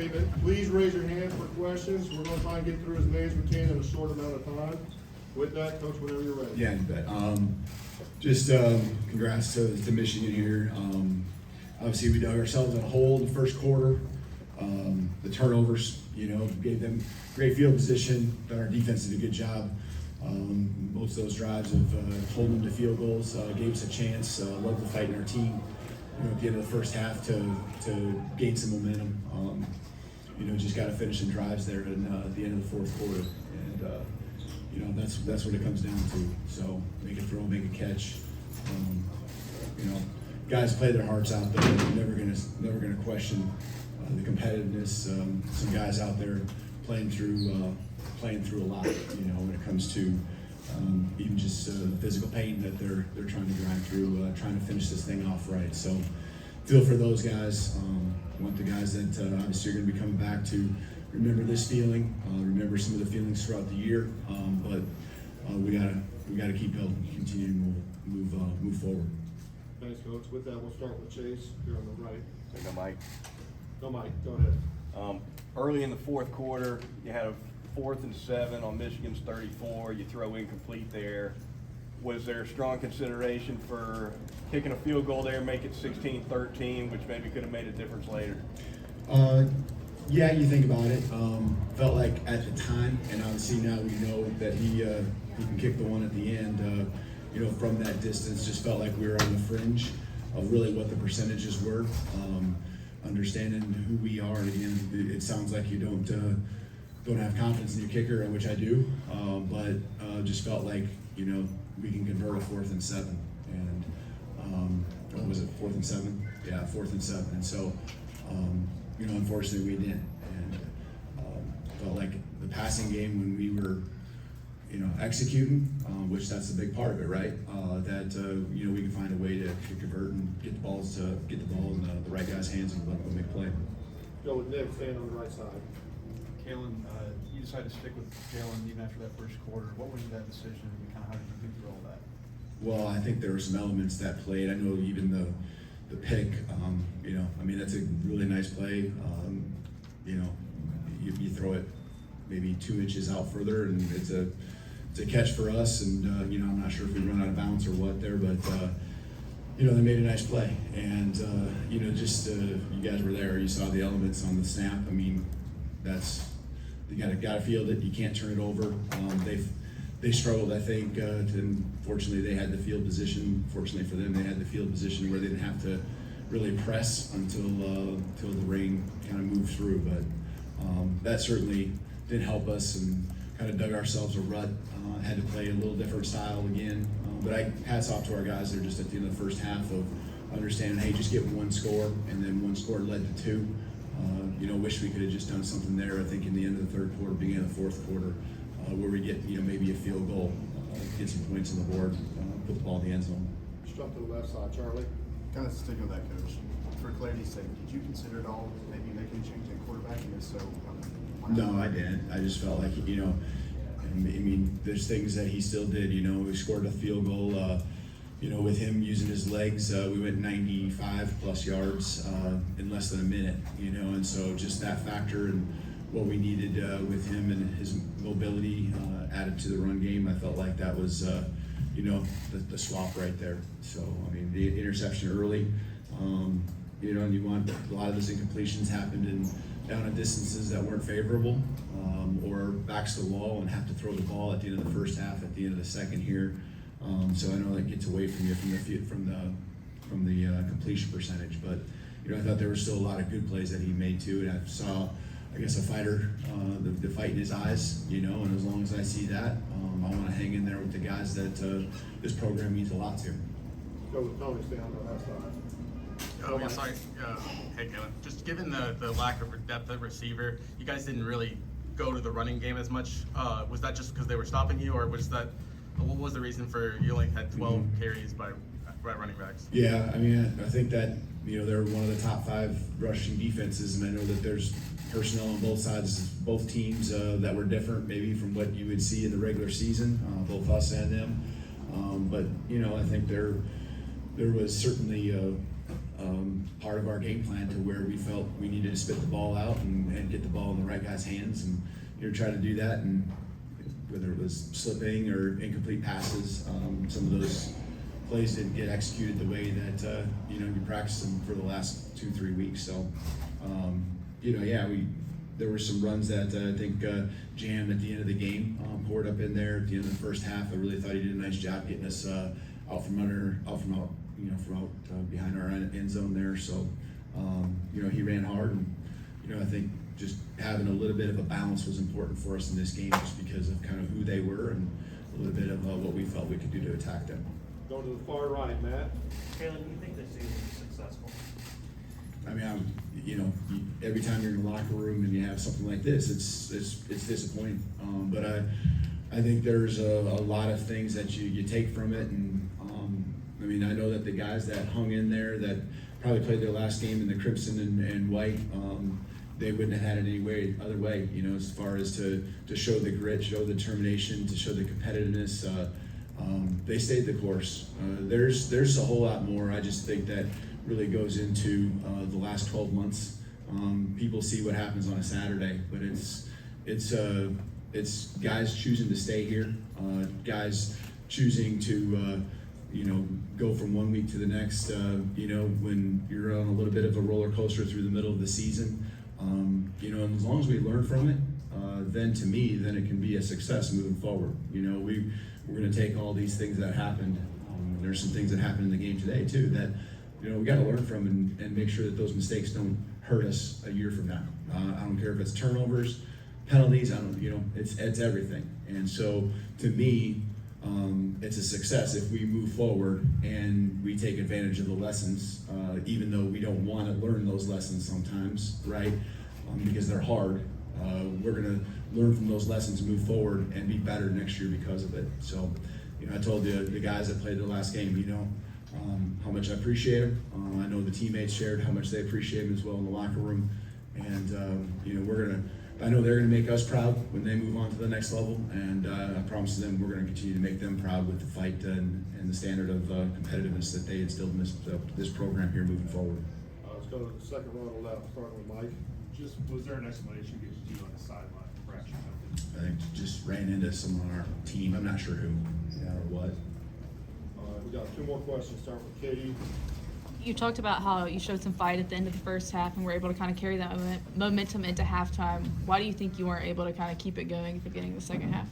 statement. Please raise your hand for questions. We're gonna try and get through as many as we can in a short amount of time. With that, Coach, whenever you're ready. Yeah, you bet. Congrats to Michigan here. Obviously, we dug ourselves in a hole in the first quarter. The turnovers, gave them great field position. But our defense did a good job. Most of those drives of holding them to field goals gave us a chance. Love the fight in our team. At the end of the first half to gain some momentum. Just got to finish some drives there at the end of the fourth quarter, and that's what it comes down to. So make a throw, make a catch. Guys play their hearts out there. Never gonna question the competitiveness. Some guys out there playing through a lot. When it comes to even just the physical pain that they're trying to grind through, trying to finish this thing off right. So feel for those guys. Want the guys that obviously are going to be coming back to remember this feeling, remember some of the feelings throughout the year. But we gotta keep building, continue to move forward. Thanks, Coach. With that, we'll start with Chase here on the right. No, Mike. No, Mike, go ahead. Early in the fourth quarter, you had a 4th and 7 on Michigan's 34. You throw incomplete there. Was there strong consideration for kicking a field goal there, make it 16-13, which maybe could have made a difference later? Yeah, you think about it. Felt like at the time, and obviously now we know that he can kick the one at the end. From that distance, just felt like we were on the fringe of really what the percentages were. Understanding who we are, again, it sounds like you don't have confidence in your kicker, which I do, but just felt like we can convert a 4th and 7, and what was it, 4th and 7? Yeah, 4th and 7, and so unfortunately we didn't, and felt like the passing game when we were executing, which that's a big part of it, right? That we can find a way to convert and get the ball in the right guy's hands and let them make a play. Go with Nick, stand on the right side. Kalen, you decided to stick with Kalen even after that first quarter. What was that decision, and kind of how did you think through all that? Well, I think there were some elements that played. I know even the pick, that's a really nice play. You throw it maybe 2 inches out further, and it's a catch for us. And I'm not sure if we run out of bounds or what there, but they made a nice play. And you guys were there. You saw the elements on the snap. I mean, you gotta field it. You can't turn it over. They struggled, I think. Fortunately, they had the field position. Fortunately for them, they had the field position where they didn't have to really press until the rain kind of moved through. But that certainly didn't help us, and kind of dug ourselves a rut. Had to play a little different style again. But hats off to our guys there just at the end of the first half of understanding, hey, just get 1 score, and then 1 score led to 2. Wish we could have just done something there. I think in the end of the third quarter, beginning of the fourth quarter, where we get maybe a field goal, get some points on the board, put the ball in the end zone. Jump to the left side, Charlie. Kind of sticking with that, Coach. For clarity's sake, did you consider at all maybe making a change at quarterback? And if so, no, I didn't. I just felt like there's things that he still did. We scored a field goal. With him using his legs, we went 95 plus yards in less than a minute. And so just that factor and what we needed with him and his mobility added to the run game, I felt like that was the swap right there. So the interception early, and you want a lot of those incompletions happened down at distances that weren't favorable, or backs to the wall and have to throw the ball at the end of the first half, at the end of the second here. So I know that gets away from you from the completion percentage, but I thought there were still a lot of good plays that he made too, and I saw, I guess, a fighter, the fight in his eyes, and as long as I see that, I want to hang in there with the guys that this program means a lot to. Go with Tony, stand on the left side. Hey, Kalen. Just given the lack of depth at receiver, you guys didn't really go to the running game as much. Was that just because they were stopping you, or what was the reason for you only had 12 carries by running backs? Yeah, I think that they're one of the top 5 rushing defenses, and I know that there's personnel on both sides, both teams that were different maybe from what you would see in the regular season, both us and them. But I think there was certainly part of our game plan to where we felt we needed to spit the ball out and ball in the right guy's hands, and you're trying to do that, and whether it was slipping or incomplete passes, some of those plays didn't get executed the way that you practiced them for the last 2-3 weeks. So there were some runs that I think jammed at the end of the game, poured up in there at the end of the first half. I really thought he did a nice job getting us out from behind our end zone there. So he ran hard, and I think just having a little bit of a balance was important for us in this game, just because of kind of who they were and a little bit of what we felt we could do to attack them. Going to the far right, Matt. Kalen, do you think this season is successful? I mean, every time you're in the locker room and you have something like this, it's disappointing. But I think there's a lot of things that you take from it, and I know that the guys that hung in there, that probably played their last game in the crimson and white, they wouldn't have had it any other way. As far as to show the grit, show the determination, to show the competitiveness. They stayed the course. There's a whole lot more. I just think that really goes into the last 12 months. People see what happens on a Saturday, but it's guys choosing to stay here, guys choosing to go from one week to the next. When you're on a little bit of a roller coaster through the middle of the season, and as long as we learn from it, then to me, then it can be a success moving forward. We're going to take all these things that happened. And there's some things that happened in the game today too that we got to learn from and make sure that those mistakes don't hurt us a year from now. I don't care if it's turnovers, penalties. It's everything. And so to me, it's a success if we move forward and we take advantage of the lessons, even though we don't want to learn those lessons sometimes, right? Because they're hard. We're going to learn from those lessons, move forward, and be better next year because of it. So, I told the guys that played the last game, how much I appreciate them. I know the teammates shared how much they appreciate them as well in the locker room. And, I know they're going to make us proud when they move on to the next level. And I promise them we're going to continue to make them proud with the fight and the standard of competitiveness that they instilled in this program here moving forward. Let's go to the second row on the left, starting with Mike. Was there an explanation given to you on the sideline, perhaps or something? I think just ran into someone on our team. I'm not sure who or what. All right, we got 2 more questions, starting with Katie. You talked about how you showed some fight at the end of the first half and were able to kind of carry that momentum into halftime. Why do you think you weren't able to kind of keep it going at the beginning of the second half?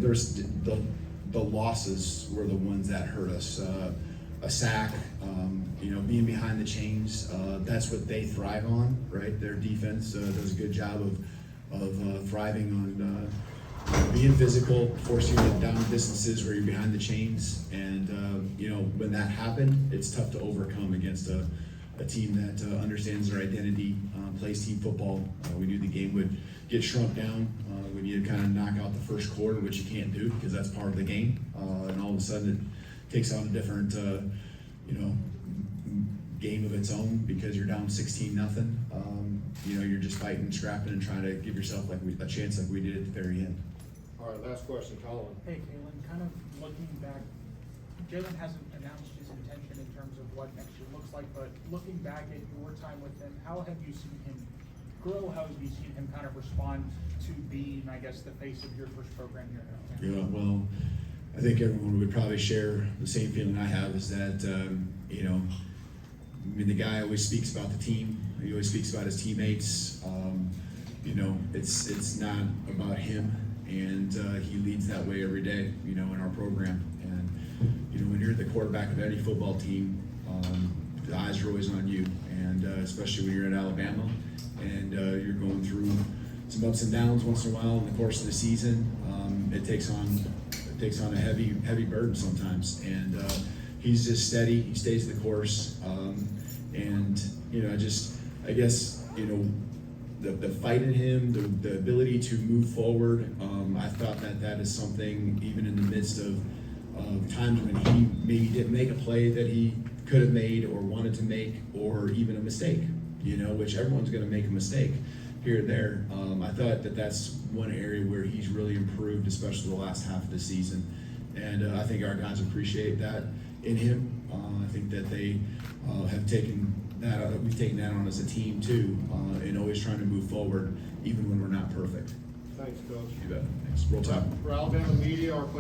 There's the losses were the ones that hurt us. A sack, being behind the chains, that's what they thrive on, right? Their defense does a good job of thriving on being physical, forcing you down distances where you're behind the chains. And, when that happened, it's tough to overcome against a team that understands their identity, plays team football. We knew the game would get shrunk down. We needed to kind of knock out the first quarter, which you can't do because that's part of the game. And all of a sudden it takes on a different, game of its own because you're down 16-0. You're just fighting, scrapping, and trying to give yourself a chance like we did at the very end. All right, last question, Colin. Hey, Kalen, kind of looking back, Jalen hasn't announced his intention in terms of what next year looks like, but looking back at your time with him, how have you seen him grow? How have you seen him kind of respond to being, I guess, the face of your first program here at Alabama? Yeah, well, I think everyone would probably share the same feeling I have, is that, the guy always speaks about the team. He always speaks about his teammates. It's not about him, and he leads that way every day, in our program. And, when you're the quarterback of any football team, the eyes are always on you, and especially when you're at Alabama, and you're going through some ups and downs once in a while in the course of the season. It takes on a heavy burden sometimes, and he's just steady. He stays the course, and I guess the fight in him, the ability to move forward. I thought that is something, even in the midst of times when he maybe didn't make a play that he could have made or wanted to make, or even a mistake. Which everyone's going to make a mistake here and there. I thought that's one area where he's really improved, especially the last half of the season. And I think our guys appreciate that in him. I think that they have taken we've taken that on as a team too, and always trying to move forward, even when we're not perfect. Thanks, Coach. You bet. Thanks. Roll Tide. For Alabama media, our plan